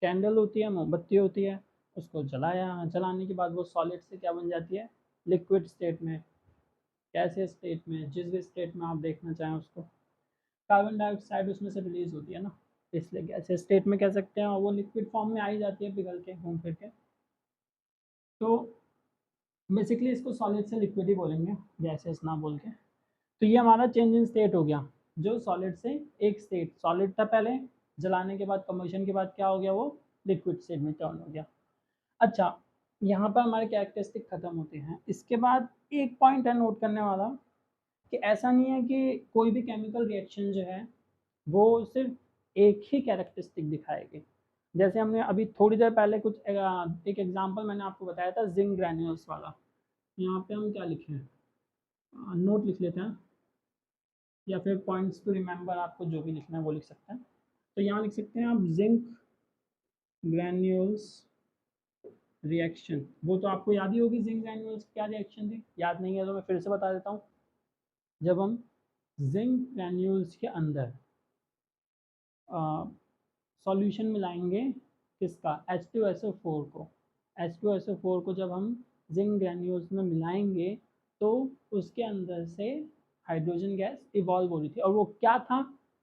कैंडल होती है, मोमबत्ती होती है, उसको जलाने के बाद वो सॉलिड से क्या बन जाती है? लिक्विड स्टेट में, गैसियस स्टेट में, जिस भी स्टेट में आप देखना चाहें उसको। कार्बन डाइऑक्साइड उसमें से रिलीज होती है ना, इसलिए गैसियस स्टेट में कह सकते हैं, और वो लिक्विड फॉर्म में आ ही जाती है पिघल के, घूम फिर के। तो बेसिकली इसको सॉलिड से लिक्विड ही बोलेंगे, गैसियस ना बोल के। तो ये हमारा चेंज इन स्टेट हो गया, जो सॉलिड से एक स्टेट, सॉलिड था पहले, जलाने के बाद, कंबशन के बाद क्या हो गया? वो लिक्विड स्टेट में टर्न हो गया। अच्छा, यहाँ पर हमारे कैरेक्टरिस्टिक खत्म होते हैं। इसके बाद एक पॉइंट है नोट करने वाला, कि ऐसा नहीं है कि कोई भी केमिकल रिएक्शन जो है वो सिर्फ एक ही कैरेक्टरिस्टिक दिखाएगी। जैसे हमने अभी थोड़ी देर पहले एक एग्जांपल मैंने आपको बताया था जिंक ग्रैन्यूल्स वाला। यहाँ पे हम क्या लिखे हैं? नोट लिख लेते हैं, या फिर पॉइंट्स टू रिमेंबर, आपको जो भी लिखना है वो लिख सकते हैं। तो यहाँ लिख सकते हैं आप जिंक ग्रैन्यूल्स रिएक्शन। वो तो आपको याद ही होगी, जिंक ग्रैन्यूल्स क्या रिएक्शन थी। याद नहीं है तो मैं फिर से बता देता हूँ। जब हम जिंक ग्रैन्यूल्स के अंदर सॉल्यूशन मिलाएंगे, किसका? H2SO4 को। H2SO4 को जब हम जिंक ग्रैन्यूल्स में मिलाएंगे तो उसके अंदर से हाइड्रोजन गैस इवॉल्व हो रही थी, और वो क्या था?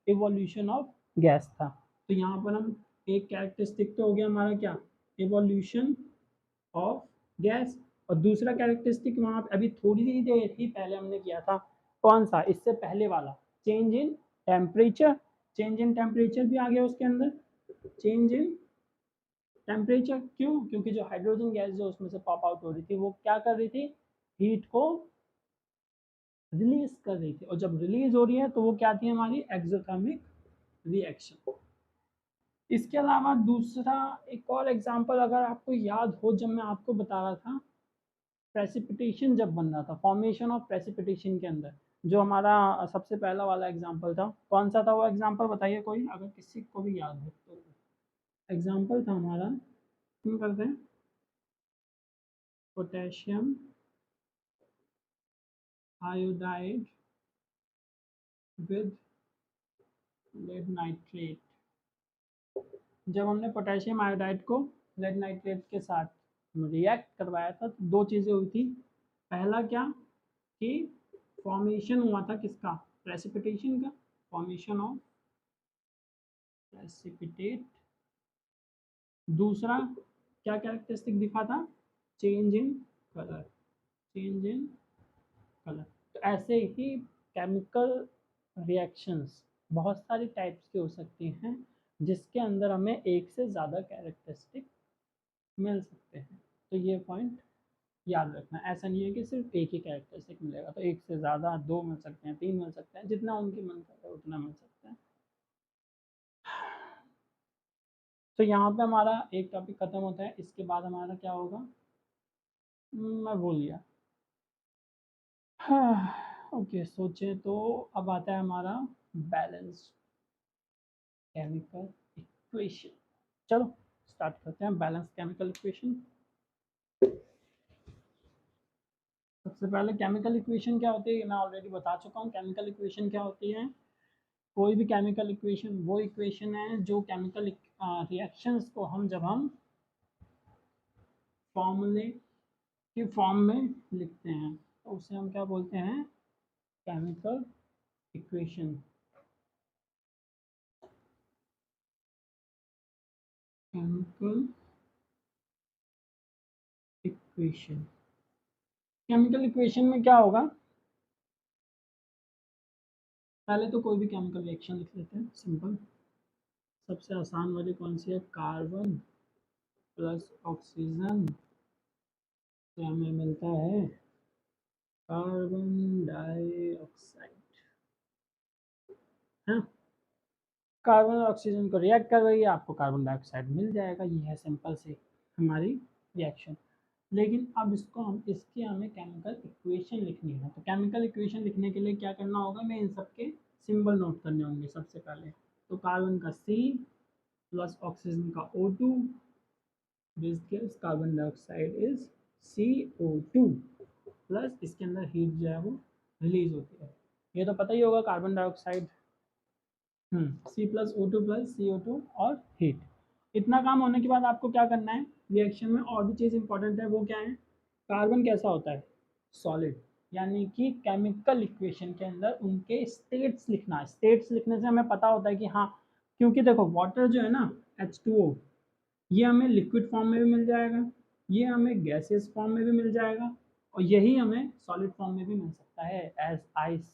इवोल्यूशन ऑफ गैस था। तो यहाँ पर हम एक कैरेक्टरिस्टिक तो हो गया हमारा क्या? Evolution of gas. और दूसरा कैरेक्टरिस्टिक वहाँ अभी थोड़ी सी देर ही पहले हमने किया था, कौन सा? इससे पहले वाला, change in temperature. Change in temperature भी आ गया उसके अंदर। Change in temperature. क्यों? क्योंकि जो हाइड्रोजन गैस जो उसमें से पॉप आउट हो रही थी वो क्या कर रही थी, हीट को रिलीज कर रही थी, और जब रिलीज हो रही है तो वो क्या थी हमारी एक्सोथर्मिक रिएक्शन। इसके अलावा दूसरा एक और एग्जांपल अगर आपको याद हो, जब मैं आपको बता रहा था प्रेसिपिटेशन जब बन रहा था, फॉर्मेशन ऑफ प्रेसिपिटेशन के अंदर जो हमारा सबसे पहला वाला एग्जांपल था, कौन सा था वो एग्जांपल बताइए कोई, अगर किसी को भी याद हो तो। एग्जांपल था हमारा, क्यों करते हैं, potassium iodide with lead nitrate. जब हमने पोटेशियम आयोडाइड को लेड नाइट्रेट के साथ रिएक्ट करवाया था तो दो चीज़ें हुई थी। पहला क्या कि फॉर्मेशन हुआ था किसका, प्रेसिपिटेशन का, फॉर्मेशन ऑफ प्रेसिपिटेट। दूसरा क्या कैरेक्टरिस्टिक दिखा था, change in colour, change in colour. तो ऐसे ही केमिकल रिएक्शंस बहुत सारी टाइप्स की हो सकती हैं जिसके अंदर हमें एक से ज़्यादा कैरेक्टरिस्टिक मिल सकते हैं। तो ये पॉइंट याद रखना, ऐसा नहीं है कि सिर्फ एक ही कैरेक्टरिस्टिक मिलेगा, तो एक से ज़्यादा, दो मिल सकते हैं, तीन मिल सकते हैं, जितना उनकी मन करे उतना मिल सकता है। तो यहाँ पे हमारा एक टॉपिक खत्म होता है, इसके बाद हमारा क्या होगा, मैं भूल गया। हाँ, ओके, सोचे तो अब आता है हमारा बैलेंस केमिकल इक्वेशन। चलो स्टार्ट करते हैं बैलेंस केमिकल इक्वेशन। सबसे पहले केमिकल इक्वेशन क्या होती है मैं ऑलरेडी बता चुका हूँ। केमिकल इक्वेशन क्या होती है, कोई भी केमिकल इक्वेशन वो इक्वेशन है जो केमिकल रिएक्शंस को हम जब हम फॉर्मूले के फॉर्म में लिखते हैं तो उसे हम क्या बोलते हैं, chemical equation. Chemical equation, chemical equation में क्या होगा, पहले तो कोई भी केमिकल रिएक्शन लिख लेते हैं सिंपल। सबसे आसान वाली कौन सी है, कार्बन प्लस ऑक्सीजन से हमें मिलता है कार्बन डाइऑक्साइड, है। कार्बन और ऑक्सीजन को रिएक्ट करवाइए, आपको कार्बन डाइऑक्साइड मिल जाएगा। ये है सिंपल सी हमारी रिएक्शन। लेकिन अब इसको हम इसकी हमें केमिकल इक्वेशन लिखनी है, तो केमिकल इक्वेशन लिखने के लिए क्या करना होगा, मैं इन सब के सिंबल नोट करने होंगे सबसे पहले। तो कार्बन का C प्लस ऑक्सीजन का O2, this gives carbon dioxide is CO2 plus इसके अंदर हीट जो है वो रिलीज होती है। ये तो पता ही होगा carbon dioxide, C plus O2 plus CO2 और हीट। इतना काम होने के बाद आपको क्या करना है, रिएक्शन में और भी चीज़ इंपॉर्टेंट है, वो क्या है, कार्बन कैसा होता है, सॉलिड। यानी कि केमिकल इक्वेशन के अंदर उनके स्टेट्स लिखना है। स्टेट्स लिखने से हमें पता होता है कि हाँ, क्योंकि देखो वाटर जो है ना H2O, ये हमें लिक्विड फॉर्म में भी मिल जाएगा, ये हमें गैसियस फॉर्म में भी मिल जाएगा, और यही हमें सॉलिड फॉर्म में भी मिल सकता है एज आइस।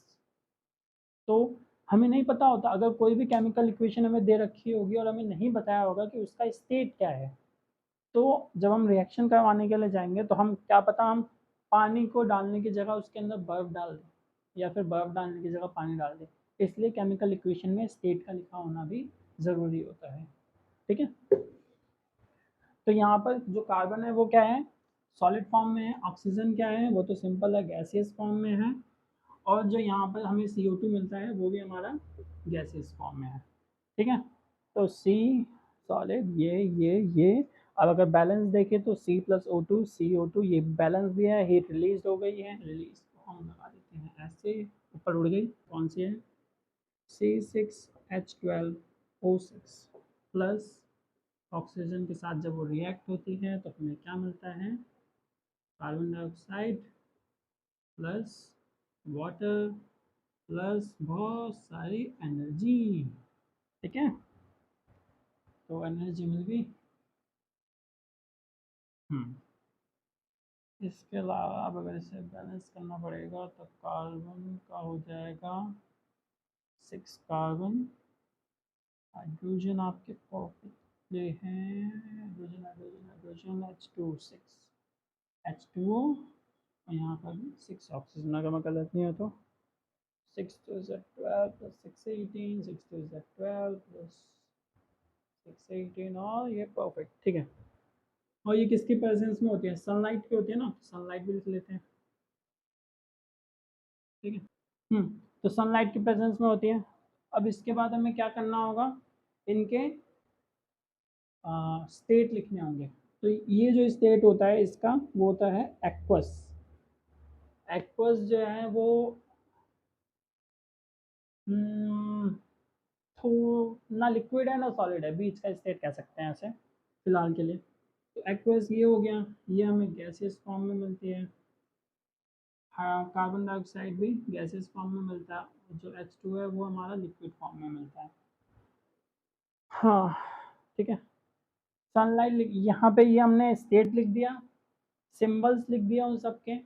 तो हमें नहीं पता होता, अगर कोई भी केमिकल इक्वेशन हमें दे रखी होगी और हमें नहीं बताया होगा कि उसका स्टेट क्या है, तो जब हम रिएक्शन करवाने के लिए जाएंगे तो हम क्या पता, हम पानी को डालने की जगह उसके अंदर बर्फ़ डाल दें, या फिर बर्फ़ डालने की जगह पानी डाल दें। इसलिए केमिकल इक्वेशन में स्टेट का लिखा होना भी ज़रूरी होता है, ठीक है। तो यहाँ पर जो कार्बन है वो क्या है, सॉलिड फॉर्म में है। ऑक्सीजन क्या है, वो तो सिंपल है, गैसियस फॉर्म में है। और जो यहाँ पर हमें CO2 मिलता है वो भी हमारा गैसियस फॉर्म में है, ठीक है। तो C सॉलिड, ये अब अगर बैलेंस देखें तो C प्लस O2 CO2 ये बैलेंस भी है, हीट रिलीज हो गई है, रिलीज को हम लगा देते हैं ऐसे, ऊपर उड़ गई, कौन सी है, C6H12O6 प्लस ऑक्सीजन के साथ जब वो रिएक्ट होती है तो हमें क्या मिलता है, carbon dioxide plus water plus बहुत सारी एनर्जी, ठीक है। तो एनर्जी मिल गई। इसके अलावा अब अगर इसे बैलेंस करना पड़ेगा तो कार्बन का हो जाएगा 6 कार्बन, हाइड्रोजन आपके पॉकेट ये है हाइड्रोजन हाइड्रोजन हाइड्रोजन H2 और यहाँ पर भी 6 ऑक्सीजन, अगर मैं गलत नहीं हो तो 6 2 is 12 plus 6 18, 6 2 is 12 plus 6 18 और ये परफेक्ट, ठीक है। और ये किसकी प्रेजेंस में होती है? सनलाइट की होती है ना, सनलाइट भी लिख लेते हैं, ठीक है। तो सनलाइट की प्रेजेंस में होती है। अब इसके बाद हमें क्या करना होगा, इनके स्टेट लिखने होंगे। तो ये जो स्टेट होता है इसका वो होता है एक्वस। एक्वस जो है वो हम्म, थो ना लिक्विड है ना सॉलिड है, बीच का स्टेट कह सकते हैं ऐसे फिलहाल के लिए। तो एक्वस ये हो गया, ये हमें गैसियस फॉर्म में मिलती है। हाँ, कार्बन डाइऑक्साइड भी गैसियस फॉर्म में मिलता है, और जो H2 है वो हमारा लिक्विड फॉर्म में मिलता है। हाँ, ठीक है। सनलाइट यहाँ पे ये हमने स्टेट लिख दिया, सिंबल्स लिख दिया उन सबके।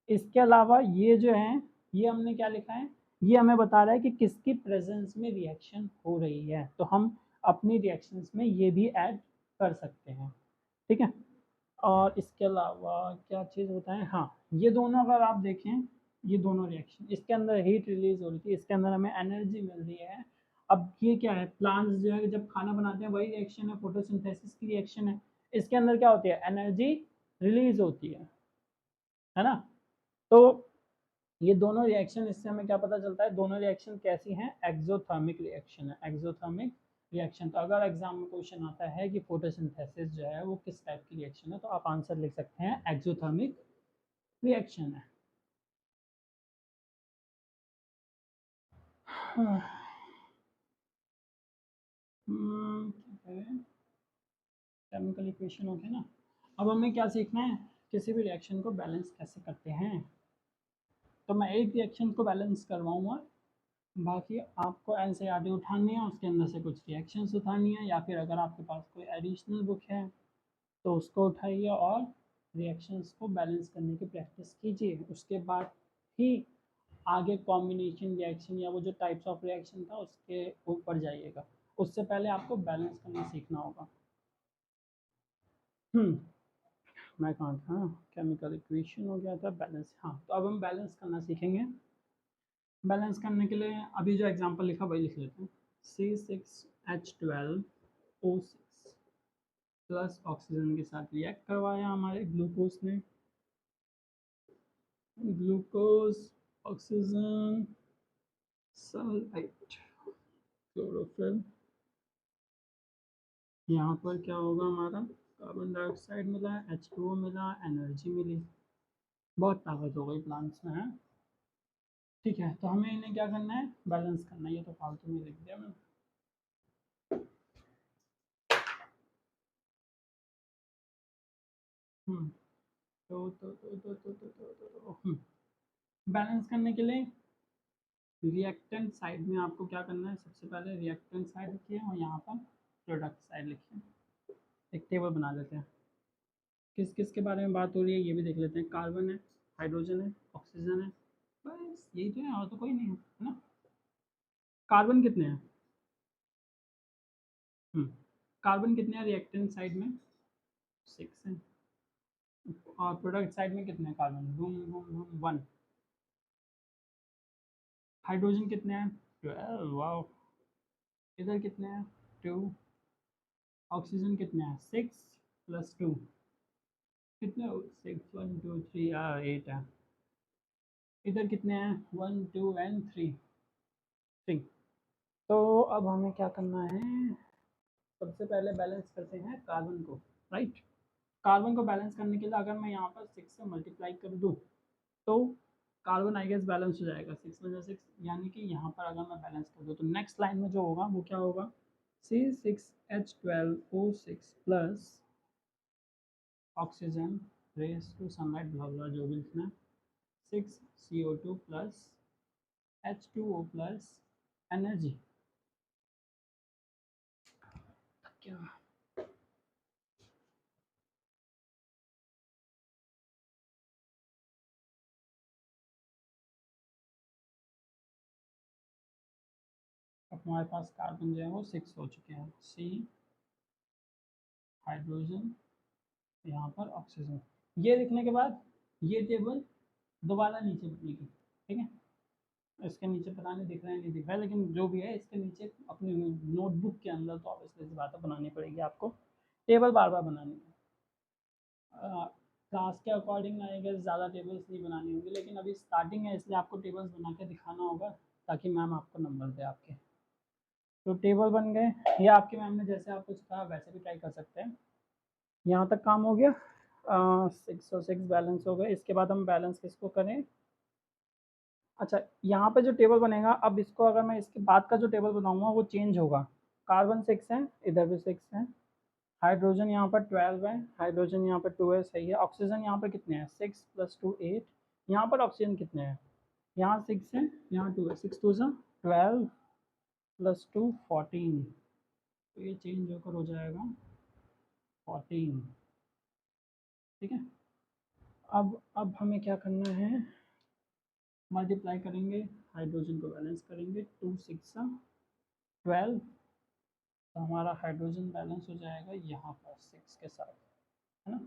इसके अलावा ये जो है ये हमने क्या लिखा है, ये हमें बता रहा है कि किसकी प्रेजेंस में रिएक्शन हो रही है, तो हम अपनी रिएक्शंस में ये भी ऐड कर सकते हैं, ठीक है। और इसके अलावा क्या चीज़ होता है, हाँ, ये दोनों अगर आप देखें, ये दोनों रिएक्शन, इसके अंदर हीट रिलीज हो रही थी, इसके अंदर हमें एनर्जी मिल रही है। अब ये क्या है, प्लांट्स जो है जब खाना बनाते हैं वही रिएक्शन है, फोटोसिंथेसिस की रिएक्शन है। इसके अंदर क्या होती है, एनर्जी रिलीज होती है ना। तो ये दोनों रिएक्शन, इससे हमें क्या पता चलता है, दोनों रिएक्शन कैसी हैं, एक्सोथर्मिक रिएक्शन है, एक्सोथर्मिक रिएक्शन। तो अगर एग्जाम में क्वेश्चन आता है कि फोटोसिंथेसिस जो है वो किस टाइप की रिएक्शन है, तो आप आंसर लिख सकते हैं एक्सोथर्मिक रिएक्शन है। केमिकल इक्वेशन हो गया ना। अब हमें क्या सीखना है, किसी भी रिएक्शन को बैलेंस कैसे करते हैं। तो मैं एक रिएक्शन को बैलेंस करवाऊंगा, बाकी आपको एनसीईआरटी उठानी है, उसके अंदर से कुछ रिएक्शंस उठानी है, या फिर अगर आपके पास कोई एडिशनल बुक है तो उसको उठाइए और रिएक्शंस को बैलेंस करने की प्रैक्टिस कीजिए। उसके बाद ही आगे कॉम्बिनेशन रिएक्शन या वो जो टाइप्स ऑफ रिएक्शन था उसके ऊपर जाइएगा, उससे पहले आपको बैलेंस करना सीखना होगा। हम्म मैं कहाँ था, केमिकल इक्वेशन हो गया था, बैलेंस, हाँ। तो अब हम बैलेंस करना सीखेंगे। बैलेंस करने के लिए अभी जो एग्जांपल लिखा वही लिख लेते हैं। C6H12O6 प्लस ऑक्सीजन के साथ रिएक्ट करवाया हमारे ग्लूकोज ने, ग्लूकोज, ऑक्सीजन, सल्फाइड, क्लोरोफिल। यहाँ पर क्या होगा हमारा, कार्बन डाइऑक्साइड मिला, H2O मिला, एनर्जी मिली, बहुत ताकत हो गई प्लांट्स में है। ठीक है, तो हमें इन्हें क्या करना है, बैलेंस करना है। ये तो फालतू में लिख दिया मैंने। हम्म बैलेंस करने के लिए रिएक्टेंट साइड में आपको क्या करना है, सबसे पहले रिएक्टेंट साइड लिखिए और यहाँ पर प्रोडक्ट साइड लिखिए। एक टेबल बना लेते हैं, किस किस के बारे में बात हो रही है ये भी देख लेते हैं। कार्बन है, हाइड्रोजन है, ऑक्सीजन है, बस यही तो है, और तो कोई नहीं है ना। कार्बन कितने हैं, हम्म कार्बन कितने हैं रिएक्टेंट साइड में, 6 है। और प्रोडक्ट साइड में कितने हैं carbon, boom boom boom 1। Hydrogen कितने हैं, 12, वाओ। इधर कितने हैं, 2। ऑक्सीजन कितने हैं, 6 प्लस 2, कितने, 6 1 2 3 8 है। इधर कितने हैं, 1 2 एंड 3, 3। तो अब हमें क्या करना है, सबसे पहले बैलेंस करते हैं कार्बन को, राइट। कार्बन को बैलेंस करने के लिए अगर मैं यहाँ पर 6 से मल्टीप्लाई कर दूँ तो कार्बन आई गेस बैलेंस हो जाएगा, 6 में 6, यानी कि यहाँ पर अगर मैं बैलेंस कर दूँ तो नेक्स्ट लाइन में जो होगा वो क्या होगा, C6H12O6 plus oxygen race to sunlight blah blah जो भी लिखना है, 6CO2 plus H2O plus energy. क्या अब हमारे पास कार्बन जो है वो 6 हो चुके हैं, हाइड्रोजन, यहाँ पर ऑक्सीजन। ये लिखने के बाद ये टेबल दोबारा नीचे बनेगी, ठीक है। इसके नीचे पता नहीं दिख रहा है नहीं दिख रहा है, लेकिन जो भी है इसके नीचे अपनी नोटबुक के अंदर तो ऑब्वियसली इस बात बनानी पड़ेगी आपको, टेबल बार बार बनानी है। क्लास के अकॉर्डिंग आई गेस ज़्यादा टेबल्स नहीं बनानी होंगी, लेकिन अभी स्टार्टिंग है इसलिए आपको टेबल्स बना के दिखाना होगा ताकि मैम आपको नंबर दे आपके। तो टेबल बन गए, ये आपके मैम ने जैसे आपको सिखाया वैसे भी ट्राई कर सकते हैं। यहाँ तक काम हो गया, 6 और 6 बैलेंस हो गए। इसके बाद हम बैलेंस किसको करें, अच्छा यहाँ पे जो टेबल बनेगा, अब इसको अगर मैं इसके बाद का जो टेबल बनाऊंगा वो चेंज होगा। कार्बन 6 है, इधर भी 6 है, हाइड्रोजन यहाँ पर 12 है, हाइड्रोजन यहाँ पर 2 है, सही है। ऑक्सीजन यहाँ पर कितने हैं, 6 + 2 8। यहाँ पर ऑक्सीजन कितने हैं, यहाँ 6 है, यहाँ 2 है, 6 2 12 + 2 14। तो ये चेंज होकर हो जाएगा 14, ठीक है। अब हमें क्या करना है, मल्टीप्लाई करेंगे, हाइड्रोजन को बैलेंस करेंगे, 2 6 12, तो हमारा हाइड्रोजन बैलेंस हो जाएगा यहाँ पर 6 के साथ, है ना।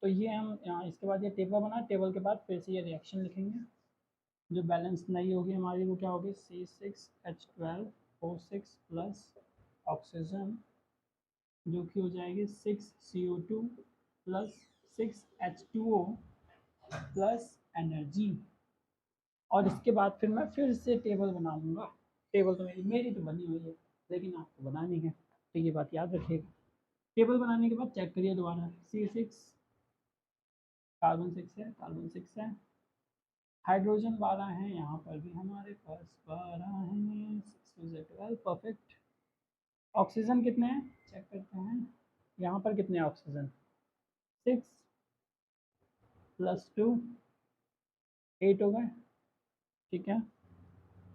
तो ये हम यहाँ इसके बाद ये टेबल बना, टेबल के बाद फिर से ये रिएक्शन लिखेंगे। जो बैलेंस नहीं होगी हमारी वो क्या होगी, C6H12O6 प्लस ऑक्सीजन जो कि हो जाएगी 6CO2 plus 6H2O plus energy. और इसके बाद फिर मैं फिर से टेबल बनाऊंगा। टेबल तो मेरी तो बनी हुई है, लेकिन आपको बनानी है, तो ये बात याद रखिएगा। टेबल बनाने के बाद चेक करिए दोबारा, C6 कार्बन 6 है, कार्बन 6 है, हाइड्रोजन 12 है, यहाँ पर भी हमारे पास 12 है, 6 2 12, परफेक्ट। ऑक्सीजन कितने हैं चेक करते हैं, यहाँ पर कितने ऑक्सीजन, 6 + 2 8 हो गए, ठीक है।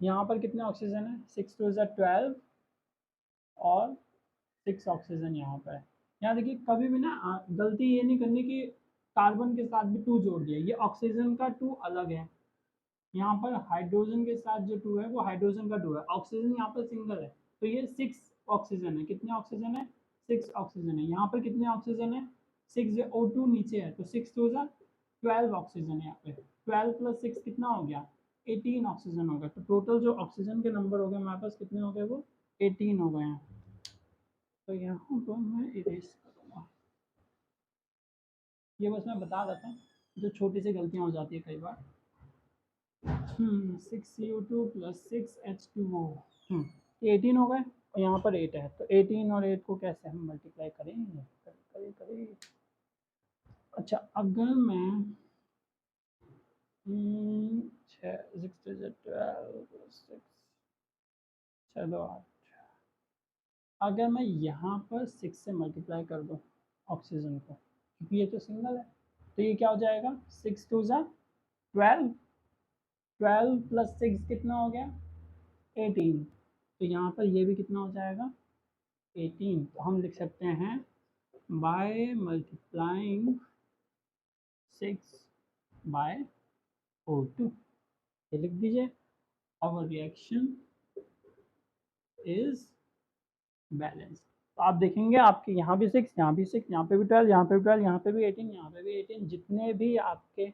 यहाँ पर कितने ऑक्सीजन है, 6 2 12 और 6 ऑक्सीजन यहाँ पर है। यहाँ देखिए कभी भी ना गलती ये नहीं करनी कि कार्बन के साथ भी 2 जोड़ दिया, ये ऑक्सीजन का 2 अलग है। यहाँ पर हाइड्रोजन के साथ जो 2 है वो हाइड्रोजन का 2 है, ऑक्सीजन यहाँ पर सिंगल है, तो ये 6 ऑक्सीजन है। कितने ऑक्सीजन है, 6 ऑक्सीजन है। यहाँ पर कितने ऑक्सीजन है, 6 O2 नीचे है, तो 6 2 12 ऑक्सीजन है। यहाँ पे 12 + 6 कितना हो गया, 18 ऑक्सीजन हो गया। तो टोटल जो ऑक्सीजन के नंबर हो गए हमारे पास कितने हो गए, वो 18 हो गए हैं। तो यहाँ पर मैं इरेज करूँगा, ये बस मैं बता रहा था जो छोटी सी गलतियाँ हो जाती है कई बार। 6CO2 + 6H2O 18 हो गए, और यहाँ पर 8 है, तो 18 और 8 को कैसे हम मल्टीप्लाई करेंगे, करें। अच्छा अगर मैं 6 6 12 + 6 चलो 8, अगर मैं यहाँ पर 6 से मल्टीप्लाई कर दूँ ऑक्सीजन को, क्योंकि ये तो सिंगल है, तो ये क्या हो जाएगा, 6 2 12, 12 + 6 कितना हो गया, 18। तो यहाँ पर ये भी कितना हो जाएगा, 18। तो हम लिख सकते हैं बाय मल्टीप्लाइंग 6 बाय O2, ये लिख दीजिए। Our reaction is balance. तो आप देखेंगे आपके यहाँ भी 6, यहाँ भी 6, यहाँ पे भी 12, यहाँ पे भी 12, यहाँ पे भी 18, यहाँ पे भी 18, जितने भी आपके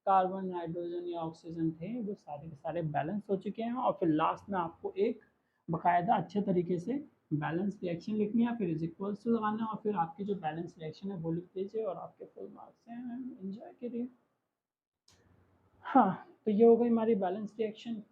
कार्बन हाइड्रोजन या ऑक्सीजन थे वो सारे के सारे बैलेंस हो चुके हैं। और फिर लास्ट में आपको एक बाकायदा अच्छे तरीके से बैलेंस रिएक्शन लिखनी है, फिर इज इक्वल्स टू लगाना है, और फिर आपकी जो बैलेंस रिएक्शन है वो लिख दीजिए और आपके फुल मार्क्स हैं, एंजॉय करिए। हाँ, तो ये हो गई हमारी बैलेंस रिएक्शन।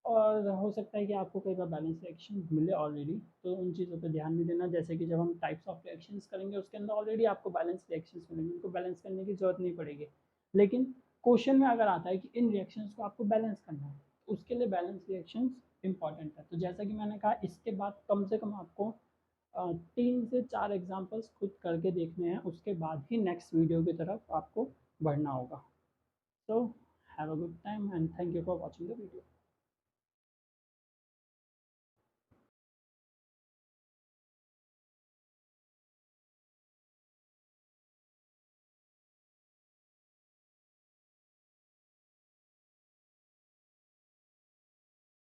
और हो सकता है कि आपको कई बार बैलेंस रिएक्शन मिले ऑलरेडी, तो उन चीज़ों पे ध्यान नहीं देना। जैसे कि जब हम टाइप्स ऑफ रिएक्शंस करेंगे उसके अंदर ऑलरेडी आपको बैलेंस रिएक्शंस मिलेंगे, उनको बैलेंस करने की ज़रूरत नहीं पड़ेगी। लेकिन क्वेश्चन में अगर आता है कि इन रिएक्शंस को आपको बैलेंस करना है, तो उसके लिए बैलेंस रिएक्शंस इंपॉर्टेंट है। तो जैसा कि मैंने कहा, इसके बाद कम से कम आपको 3 से 4 एग्जाम्पल्स खुद करके देखने हैं, उसके बाद ही नेक्स्ट वीडियो की तरफ आपको बढ़ना होगा। So have a good time and thank you for watching the video.